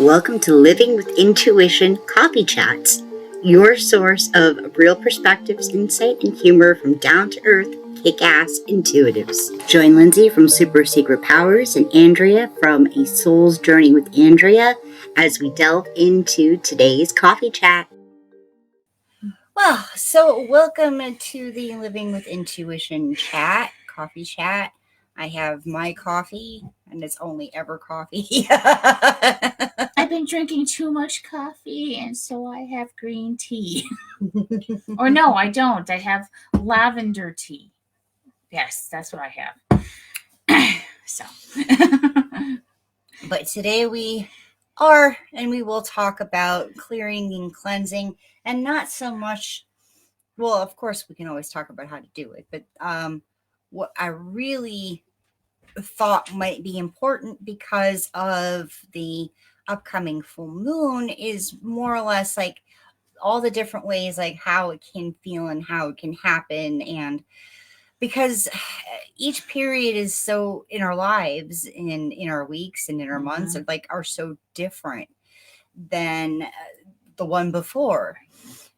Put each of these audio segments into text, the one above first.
Welcome to Living with Intuition Coffee Chats, your source of real perspectives, insight, and humor from down-to-earth, kick-ass intuitives. Join Lindsay from Super Secret Powers and Andrea from A Soul's Journey with Andrea as we delve into today's coffee chat. Well, so welcome to the Living with Intuition coffee chat. I have my coffee, and it's only ever coffee. I've been drinking too much coffee, and so I have green tea. Or no, I don't. I have lavender tea. Yes, that's what I have. So. But today we will talk about clearing and cleansing, and not so much, well, of course we can always talk about how to do it, but what I really thought might be important because of the upcoming full moon is more or less like all the different ways, like how it can feel and how it can happen. And because each period is so in our lives, in our weeks and in our months are so different than the one before.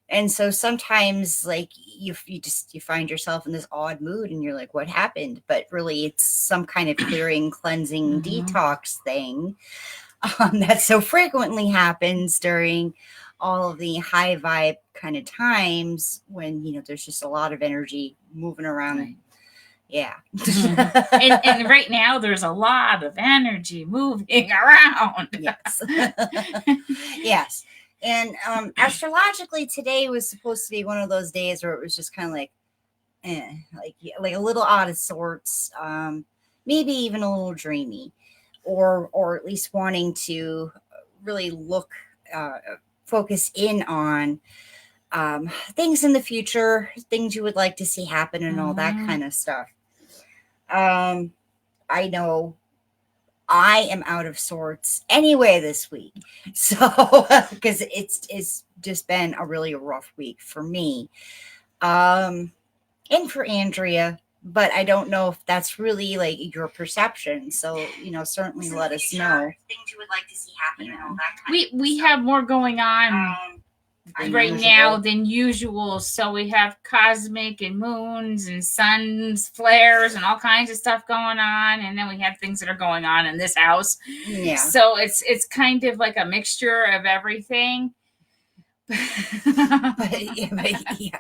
And so sometimes like you find yourself in this odd mood and you're like, what happened? But really it's some kind of clearing, cleansing, detox thing that so frequently happens during all of the high vibe kind of times when, there's just a lot of energy moving around. Right. Yeah. and right now there's a lot of energy moving around. Yes. Yes. And astrologically, today was supposed to be one of those days where it was just kind of like a little out of sorts, maybe even a little dreamy, or at least wanting to really focus in on things in the future, things you would like to see happen, and all that kind of stuff. I know I am out of sorts anyway this week. So, because it's just been a really rough week for me. And for Andrea, but I don't know if that's really like your perception. So, certainly let us know. Things you would like to see happen and all that kind of stuff. We have more going on right now than usual. So we have cosmic and moons and suns, flares, and all kinds of stuff going on. And then we have things that are going on in this house. Yeah. So it's kind of like a mixture of everything. Yeah.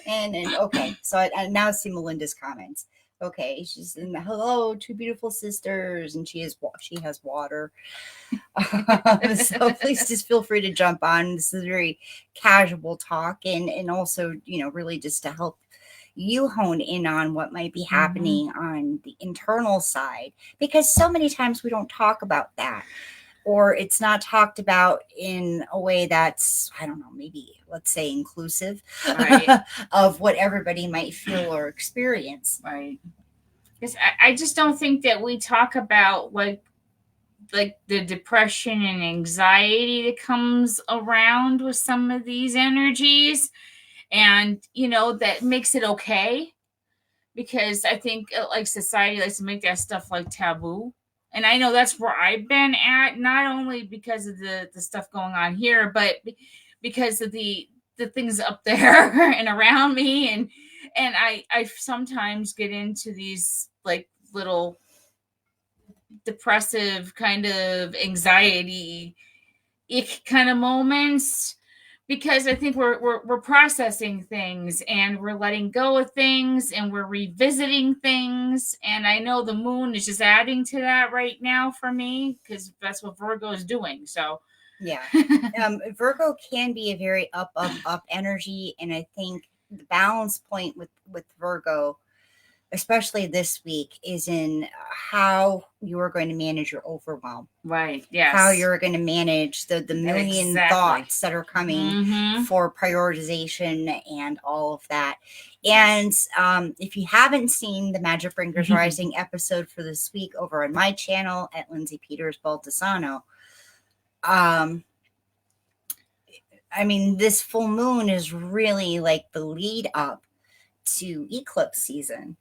and okay, so I now see Melinda's comments. Okay, she's in hello, two beautiful sisters, and she has water. So please just feel free to jump on. This is very casual talk, and also really just to help you hone in on what might be happening on the internal side, because so many times we don't talk about that, or it's not talked about in a way that's, I don't know, maybe let's say inclusive, right, of what everybody might feel or experience. Right. Because I just don't think that we talk about like the depression and anxiety that comes around with some of these energies, and that makes it okay, because I think like society likes to make that stuff like taboo. And I know that's where I've been at, not only because of the stuff going on here, but because of the things up there and around me, and I sometimes get into these like little depressive kind of anxiety ick kind of moments, because I think we're processing things and we're letting go of things and we're revisiting things. And I know the moon is just adding to that right now for me, because that's what Virgo is doing. So yeah. Virgo can be a very up energy, and I think the balance point with Virgo, especially this week, is in how you are going to manage your overwhelm. Right. Yes. How you're going to manage the million thoughts that are coming for prioritization and all of that. And if you haven't seen the Magic Bringers Rising episode for this week over on my channel at Lindsay Peters Baltasano, I mean, this full moon is really like the lead up to eclipse season.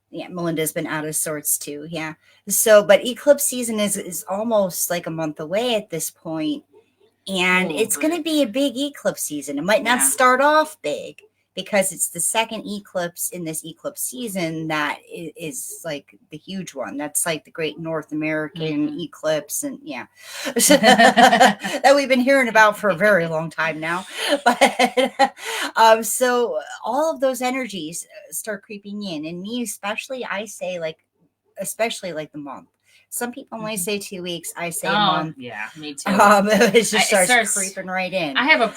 Yeah, Melinda's been out of sorts too. Yeah. So, but eclipse season is almost like a month away at this point, and Oh, it's going to be a big eclipse season. It might not yeah. start off big because it's the second eclipse in this eclipse season that is like the huge one. That's like the Great North American eclipse, and yeah, that we've been hearing about for a very long time now. But so all of those energies start creeping in, and me especially, I say like, especially like the month. Some people only say 2 weeks. I say a month. Yeah, me too. It just starts creeping right in. I have a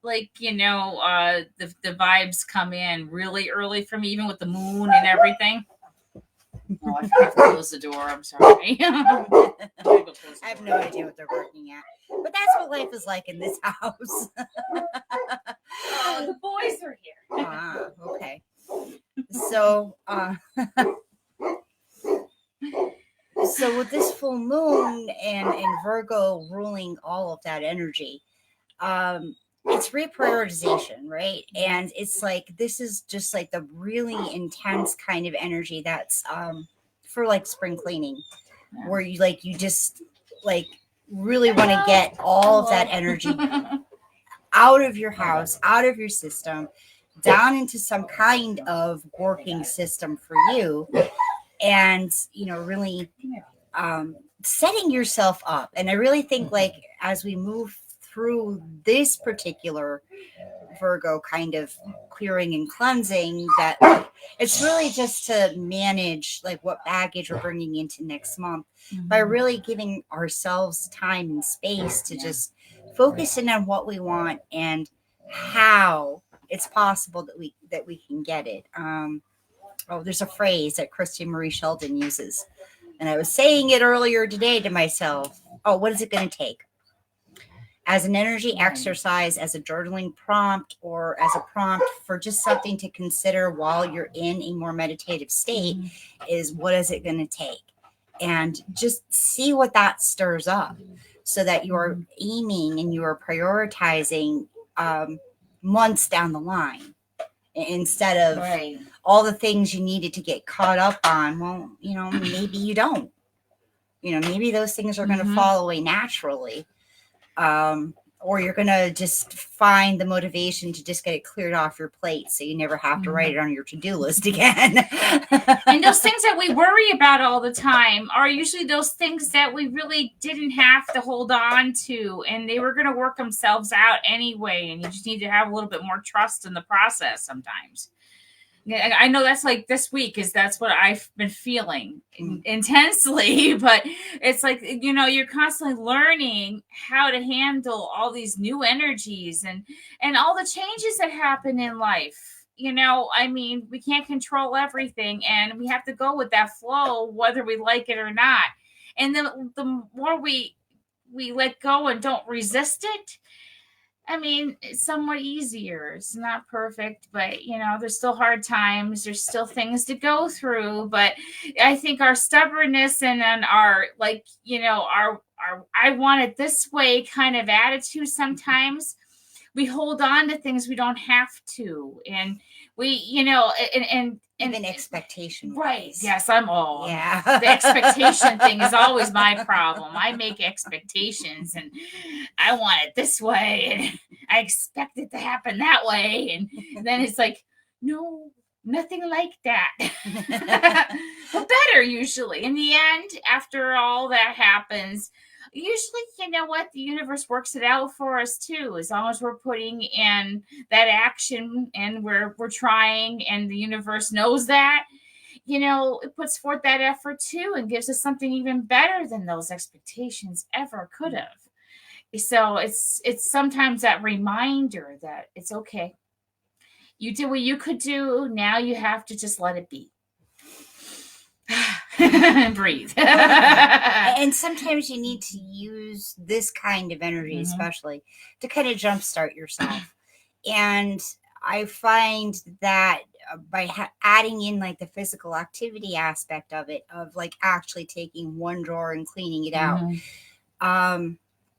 like, the vibes come in really early for me, even with the moon and everything. Oh, I forgot to close the door. I'm sorry. I have no idea what they're working at, but that's what life is like in this house. Oh, the boys are here. Okay. So, so with this full moon and Virgo ruling all of that energy, it's reprioritization, right? And it's like this is just like the really intense kind of energy that's for like spring cleaning, where you just like really want to get all of that energy out of your house, out of your system, down into some kind of working system for you, and really setting yourself up. And I really think like as we move through this particular Virgo kind of clearing and cleansing, that like, it's really just to manage like what baggage we're bringing into next month by really giving ourselves time and space to just focus in on what we want and how it's possible that we can get it. There's a phrase that Christian Marie Sheldon uses, and I was saying it earlier today to myself. Oh, what is it going to take? As an energy exercise, as a journaling prompt, or as a prompt for just something to consider while you're in a more meditative state, is what is it going to take? And just see what that stirs up so that you're aiming and you are prioritizing months down the line instead of all the things you needed to get caught up on. Well, maybe you don't. Maybe those things are going to fall away naturally. Or you're going to just find the motivation to just get it cleared off your plate so you never have to write it on your to-do list again. And those things that we worry about all the time are usually those things that we really didn't have to hold on to, and they were going to work themselves out anyway, and you just need to have a little bit more trust in the process sometimes. I know that's like this week that's what I've been feeling intensely, but it's like, you're constantly learning how to handle all these new energies and all the changes that happen in life. I mean, we can't control everything, and we have to go with that flow, whether we like it or not. And the more we let go and don't resist it, I mean, it's somewhat easier. It's not perfect, but there's still hard times. There's still things to go through. But I think our stubbornness and then our our I want it this way kind of attitude, sometimes we hold on to things we don't have to, and we and even expectation. Right. Yes, I'm all. Yeah. The expectation thing is always my problem. I make expectations and I want it this way and I expect it to happen that way. And then it's like, no, nothing like that. But better usually. In the end, after all that happens, usually, the universe works it out for us too, as long as we're putting in that action and we're trying, and the universe knows that. It puts forth that effort too and gives us something even better than those expectations ever could have. So it's sometimes that reminder that it's okay. You did what you could do. Now you have to just let it be. And breathe. And sometimes you need to use this kind of energy, especially to kind of jumpstart yourself. And I find that by adding in like the physical activity aspect of it, of like actually taking one drawer and cleaning it out,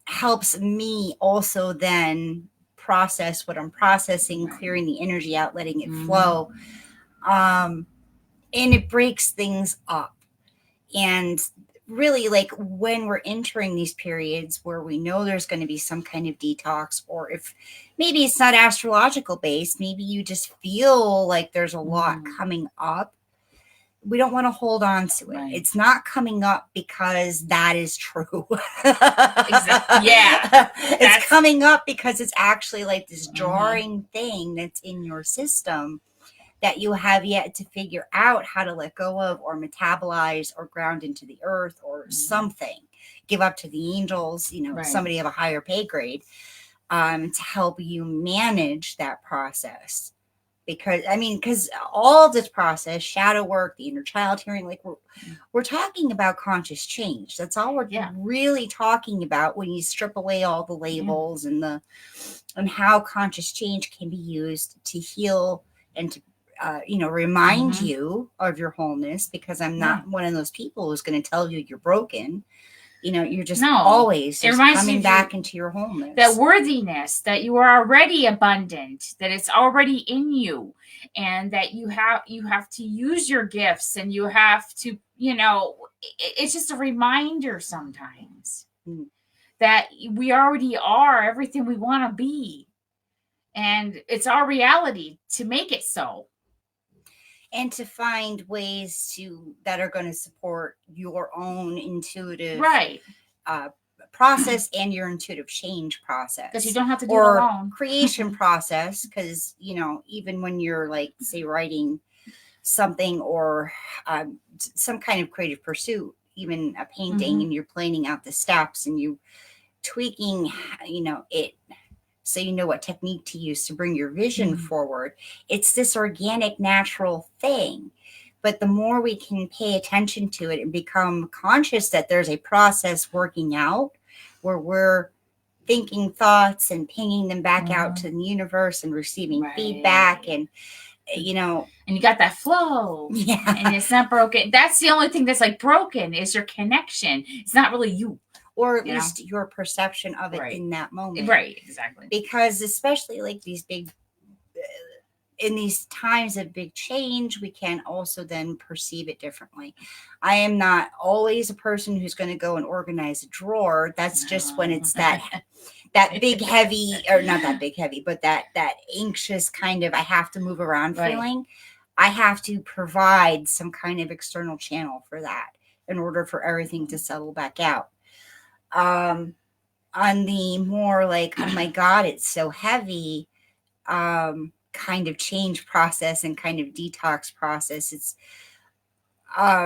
helps me also then process what I'm processing, clearing the energy out, letting it flow. and it breaks things up. And really, like when we're entering these periods where we know there's going to be some kind of detox, or if maybe it's not astrological based, maybe you just feel like there's a lot coming up, we don't want to hold on to it. Right. It's not coming up because that is true. Exactly. Yeah. It's coming up because it's actually like this jarring thing that's in your system that you have yet to figure out how to let go of, or metabolize, or ground into the earth, or something. Give up to the angels, Right. somebody of a higher pay grade, to help you manage that process. Because all this process, shadow work, the inner child hearing, like we're talking about conscious change. That's all we're really talking about when you strip away all the labels and how conscious change can be used to heal and to remind you of your wholeness. Because I'm not one of those people who's going to tell you you're broken. You're just always just coming back into your wholeness. That worthiness, that you are already abundant, that it's already in you, and that you have to use your gifts, and you have to, it's just a reminder sometimes that we already are everything we want to be. And it's our reality to make it so. And to find ways that are going to support your own intuitive process and your intuitive change process. Because you don't have to do it alone. Creation process, because, even when you're like, say, writing something or some kind of creative pursuit, even a painting, and you're planning out the steps and you tweaking, it, so you know what technique to use to bring your vision forward. It's this organic, natural thing. But the more we can pay attention to it and become conscious that there's a process working out, where we're thinking thoughts and pinging them back out to the universe and receiving feedback, and and you got that flow, and it's not broken. That's the only thing that's like broken, is your connection. It's not really you. Or at least your perception of it in that moment. Right, exactly. Because especially like these big, in these times of big change, we can also then perceive it differently. I am not always a person who's going to go and organize a drawer. That's just when it's that big heavy, or not that big heavy, but that anxious kind of, I have to move around feeling. I have to provide some kind of external channel for that in order for everything to settle back out. On the more like, oh my God, it's so heavy, kind of change process and kind of detox process, it's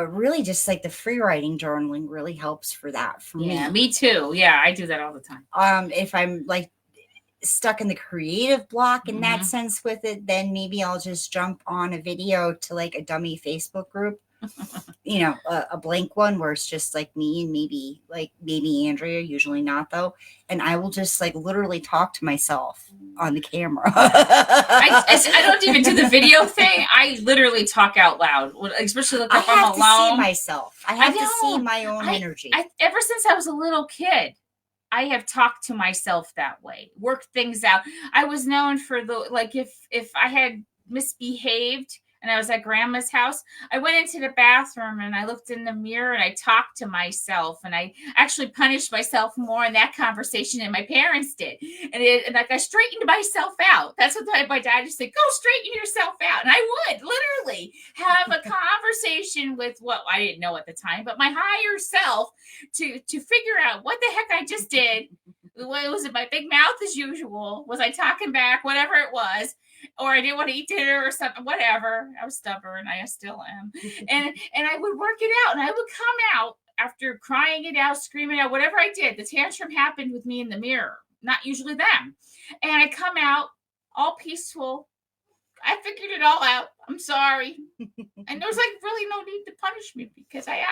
really just like the free writing journaling really helps for that for me. Yeah, me too. Yeah, I do that all the time. If I'm like stuck in the creative block in that sense with it, then maybe I'll just jump on a video to like a dummy Facebook group, a blank one where it's just like me and maybe Andrea, usually not though. And I will just like literally talk to myself on the camera. I don't even do the video thing. I literally talk out loud, especially if I'm alone. I have to see myself. I have to see my own energy. Ever since I was a little kid, I have talked to myself that way, worked things out. I was known for if I had misbehaved and I was at grandma's house, I went into the bathroom and I looked in the mirror and I talked to myself, and I actually punished myself more in that conversation than my parents did. And I straightened myself out. That's what my dad used to say, go straighten yourself out. And I would literally have a conversation with what I didn't know at the time, but my higher self to figure out what the heck I just did. Was it my big mouth as usual? Was I talking back? Whatever it was. Or I didn't want to eat dinner or something, whatever. I was stubborn. I still am. And I would work it out, and I would come out after crying it out, screaming out, whatever I did. The tantrum happened with me in the mirror, not usually them. And I come out all peaceful. I figured it all out. I'm sorry. And there was like really no need to punish me, because I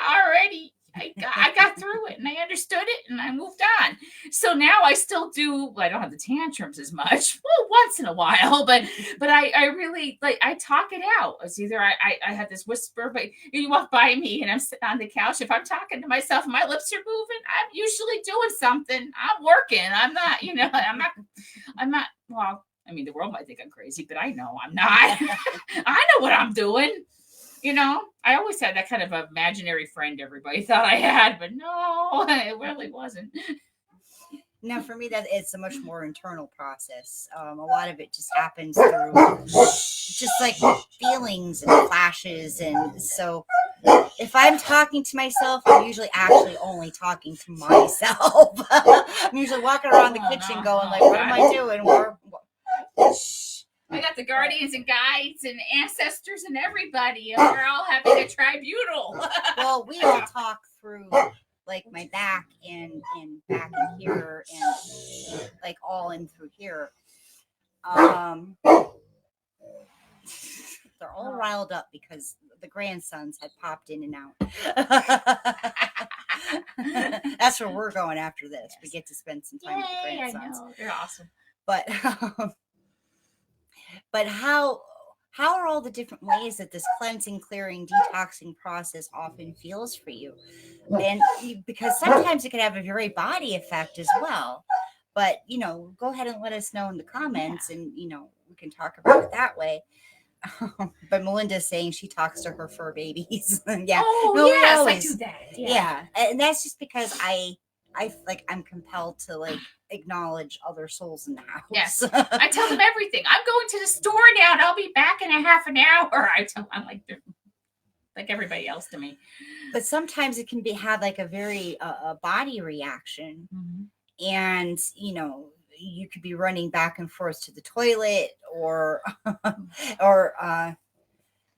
got through it and I understood it and I moved on. So now I still do, I don't have the tantrums as much, well, once in a while, but I really I talk it out. It's either I have this whisper, but you walk by me and I'm sitting on the couch. If I'm talking to myself and my lips are moving, I'm usually doing something. I'm working. I'm not, I'm not, well, I mean, the world might think I'm crazy, but I know I'm not. I know what I'm doing. I always had that kind of imaginary friend everybody thought I had, but no, it really wasn't. Now, for me, that it's a much more internal process. A lot of it just happens through just like feelings and flashes. And so if I'm talking to myself, I'm usually actually only talking to myself. I'm usually walking around the kitchen going like, what am I doing? I got the guardians and guides and ancestors and everybody, and we're all having a tribunal. Well, we all talk through like my back and back in here and like all in through here. They're all riled up because the grandsons had popped in and out. That's where we're going after this. Yes. We get to spend some time with the grandsons. I know. They're awesome. But how are all the different ways that this cleansing, clearing, detoxing process often feels for you? And because sometimes it can have a very body effect as well. But, go ahead and let us know in the comments and, we can talk about it that way. But Melinda's saying she talks to her fur babies. Yeah. Oh, no, yes, always, I do that. Yeah. And that's just because I'm compelled to like acknowledge other souls in the house. Yes. I tell them everything. I'm going to the store now and I'll be back in a half an hour. I'm like everybody else to me. But sometimes it can have like a very a body reaction. Mm-hmm. And, you could be running back and forth to the toilet or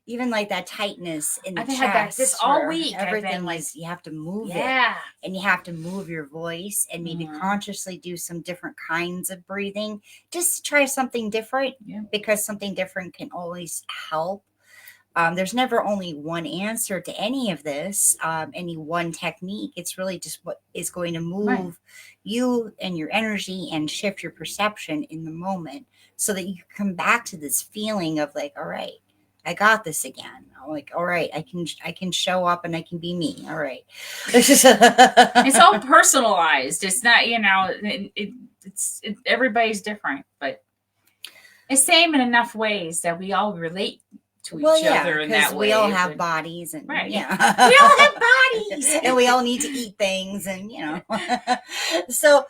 even like that tightness in the chest. I've had this all week. Everything is, you have to move it. And you have to move your voice and maybe consciously do some different kinds of breathing. Just to try something different because something different can always help. There's never only one answer to any of this, any one technique. It's really just what is going to move you and your energy and shift your perception in the moment so that you can come back to this feeling of like, all right, I got this again. I'm like, all right, I can show up and I can be me. All right. It's all personalized. It's not, it's everybody's different, but it's same in enough ways that we all relate to each other in that way. We all have bodies and we all have bodies and we all need to eat things and so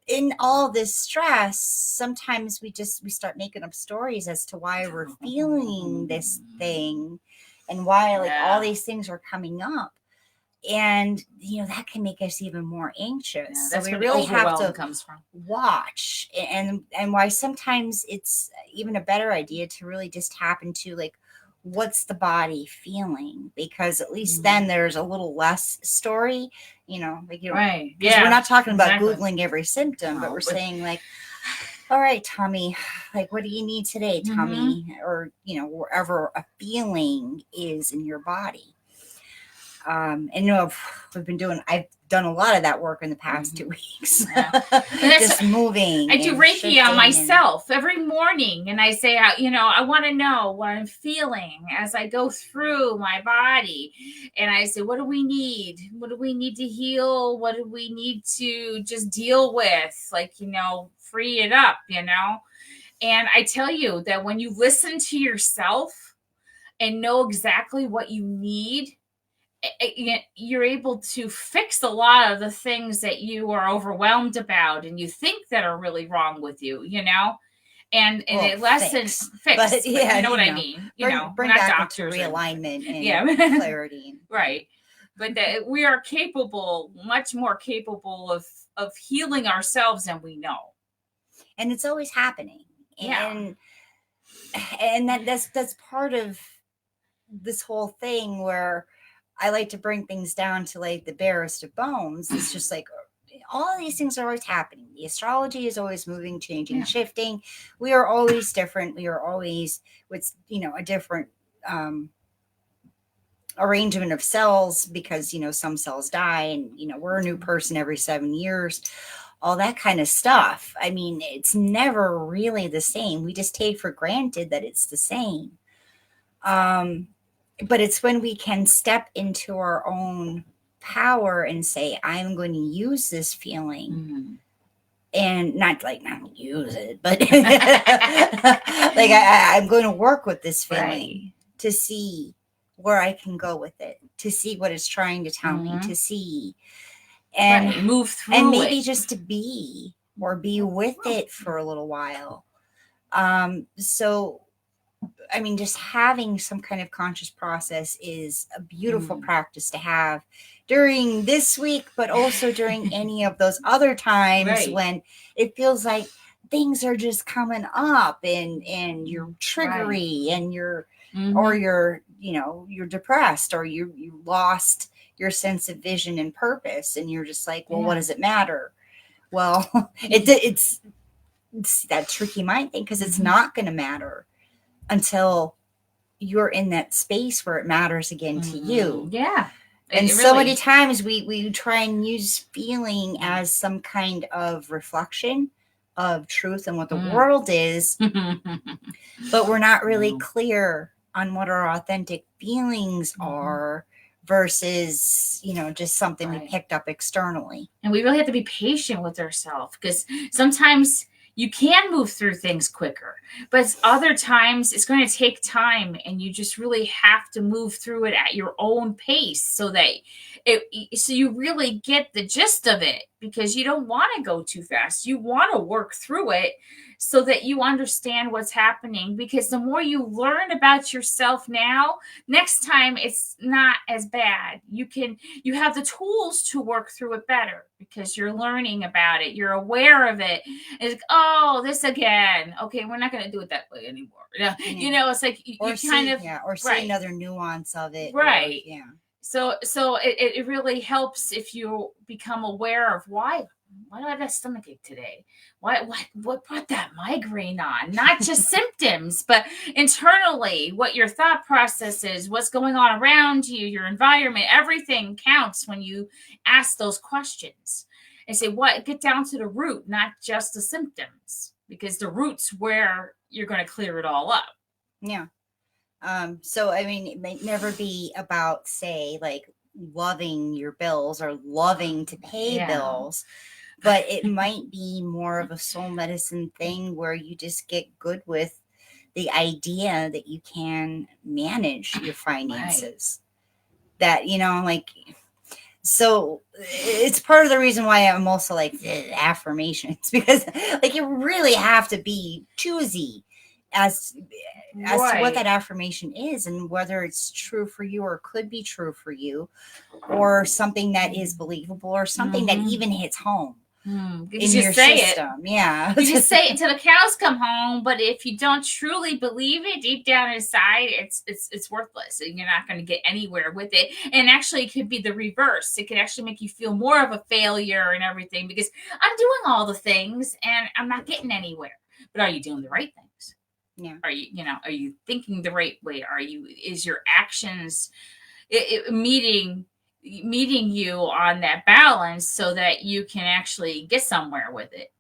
in all this stress, sometimes we start making up stories as to why we're feeling this thing and why all these things are coming up. And that can make us even more anxious. That's so where we really have to comes from. Watch and why sometimes it's even a better idea to really just tap into like what's the body feeling, because at least then there's a little less story, right. Because we're not talking about Googling every symptom, but we're saying like, all right, Tommy, like, what do you need today, Tommy? Or, wherever a feeling is in your body. And I've done a lot of that work in the past 2 weeks. Just moving. I do Reiki on myself every morning. And I say, I want to know what I'm feeling as I go through my body. And I say, what do we need? What do we need to heal? What do we need to just deal with? Like, free it up, And I tell you that when you listen to yourself and know exactly what you need, you're able to fix a lot of the things that you are overwhelmed about and you think that are really wrong with you, and it lessens fix. But, you know what I mean? Bring back into realignment and clarity. Right. But that we are capable, much more capable of healing ourselves than we know. And it's always happening. And that's part of this whole thing where I like to bring things down to like the barest of bones. It's just like all of these things are always happening. The astrology is always moving, changing, shifting. We are always different. We are always with, a different arrangement of cells because, some cells die and, we're a new person every 7 years. All that kind of stuff. I mean, it's never really the same. We just take for granted that it's the same. But it's when we can step into our own power and say, I'm going to use this feeling and not use it, but like I'm going to work with this feeling to see where I can go with it, to see what it's trying to tell me, to see, and right. Move and through maybe it. just to be or be with it for a little while. So I mean, just having some kind of conscious process is a beautiful practice to have during this week, but also during any of those other times Right. when it feels like things are just coming up and you're Right. triggery and you're or Mm-hmm. you're, you know, you're depressed, or you lost your sense of vision and purpose, and you're just like, well, what Yeah. does it matter? Well, it's that tricky mind thing, because it's not going to matter until you're in that space where it matters again to you. Yeah. And It so many really. times we try and use feeling as some kind of reflection of truth and what the world is, but we're not really No. clear on what our authentic feelings are versus, you know, just something we Right. picked up externally. And we really have to be patient with ourselves, because sometimes you can move through things quicker, but other times it's going to take time, and you just really have to move through it at your own pace, so that so you really get the gist of it, because you don't want to go too fast. You want to work through it so that you understand what's happening, because the more you learn about yourself now, next time it's not as bad. You have the tools to work through it better, because you're learning about it, you're aware of it. It's like, oh, this again, okay, we're not going to do it that way anymore. You know, it's like Or you kind see, of, yeah, or see right, another nuance of it, or right. yeah. So it really helps if you become aware of why do I have that stomachache today? What brought that migraine on? Not just symptoms, but internally, what your thought process is, what's going on around you, your environment, everything counts when you ask those questions and say, what, get down to the root, not just the symptoms, because the root's where you're going to clear it all up. Yeah. So I mean, it may never be about, say, like loving your bills or loving to pay Yeah. bills, but it might be more of a soul medicine thing where you just get good with the idea that you can manage your finances. That, you know, like, so it's part of the reason why I'm also like affirmations, because like you really have to be choosy as to what that affirmation is, and whether it's true for you or could be true for you, or something that is believable, or something that even hits home in Because you your say system. Yeah. you just say it until the cows come home, but if you don't truly believe it deep down inside, it's worthless, and you're not going to get anywhere with it. And actually, it could be the reverse. It could actually make you feel more of a failure and everything, because I'm doing all the things and I'm not getting anywhere. But are you doing the right things? Yeah. Are you thinking the right way? Is your actions meeting you on that balance, so that you can actually get somewhere with it?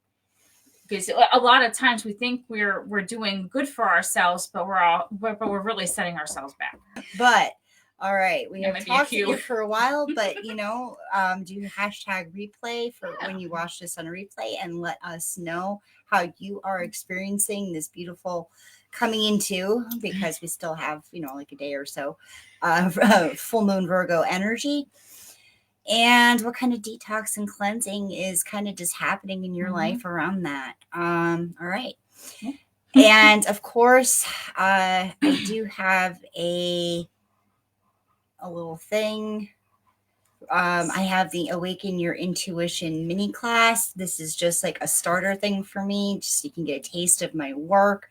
Because a lot of times we think we're doing good for ourselves, but we're really setting ourselves back. But all right, we That have might be a talked to you cue. for a while, but you know, do hashtag replay for when you watch this on replay, and let us know how you are experiencing this beautiful coming into, because we still have, you know, like a day or so of full moon Virgo energy, and what kind of detox and cleansing is kind of just happening in your life around that. All right. And of course, I do have a little thing. I have the Awaken Your Intuition mini class. This is just like a starter thing for me, just so you can get a taste of my work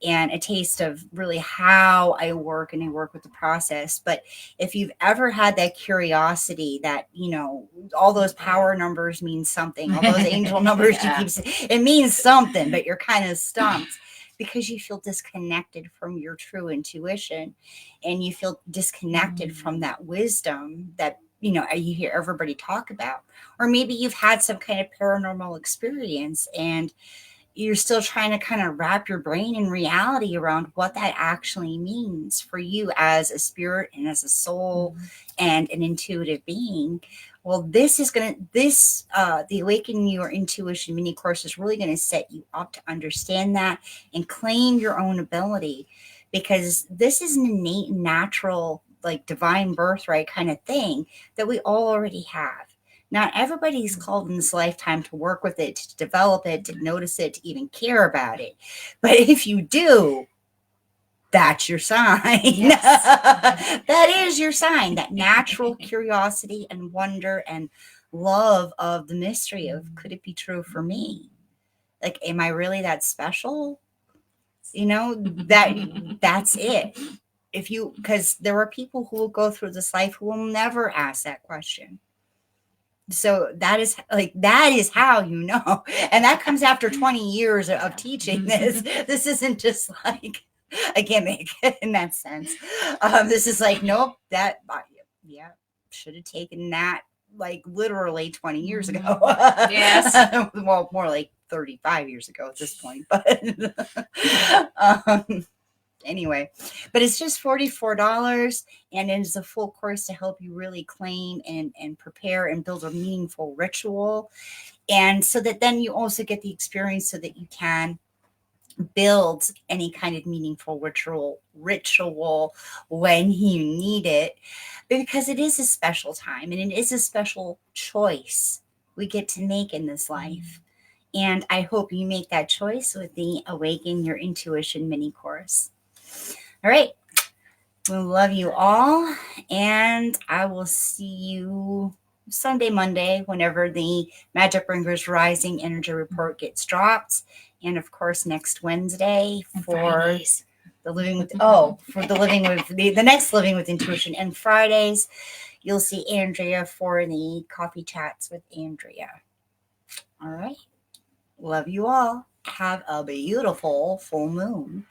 and a taste of really how I work, and I work with the process. But if you've ever had that curiosity that, you know, all those power numbers mean something, all those angel numbers you keep saying, it means something, but you're kind of stumped because you feel disconnected from your true intuition, and you feel disconnected from that wisdom that, you know, you hear everybody talk about. Or maybe you've had some kind of paranormal experience and you're still trying to kind of wrap your brain in reality around what that actually means for you as a spirit and as a soul and an intuitive being. Well, this is going to, the Awakening Your Intuition mini course is really going to set you up to understand that and claim your own ability, because this is an innate, natural like divine birthright kind of thing that we all already have. Not everybody's called in this lifetime to work with it, to develop it, to notice it, to even care about it. But if you do, that's your sign. Yes. That is your sign, that natural curiosity and wonder and love of the mystery of, could it be true for me? Like, am I really that special? You know, that's it. If you, because there are people who will go through this life who will never ask that question. So that is how you know. And that comes after 20 years of teaching this. This isn't just like a gimmick in that sense. This is like, nope, that, yeah, should have taken that like literally 20 years ago. Yes. Well, more like 35 years ago at this point, but um, anyway, but it's just $44, and it is a full course to help you really claim and prepare and build a meaningful ritual. And so that then you also get the experience so that you can build any kind of meaningful ritual when you need it, because it is a special time and it is a special choice we get to make in this life. And I hope you make that choice with the Awaken Your Intuition mini course. All right. We love you all. And I will see you Sunday, Monday, whenever the Magic Bringers Rising Energy Report gets dropped. And of course, next Wednesday for the Living with, for the Living with, the next Living with Intuition. And Fridays, you'll see Andrea for the Coffee Chats with Andrea. All right. Love you all. Have a beautiful full moon.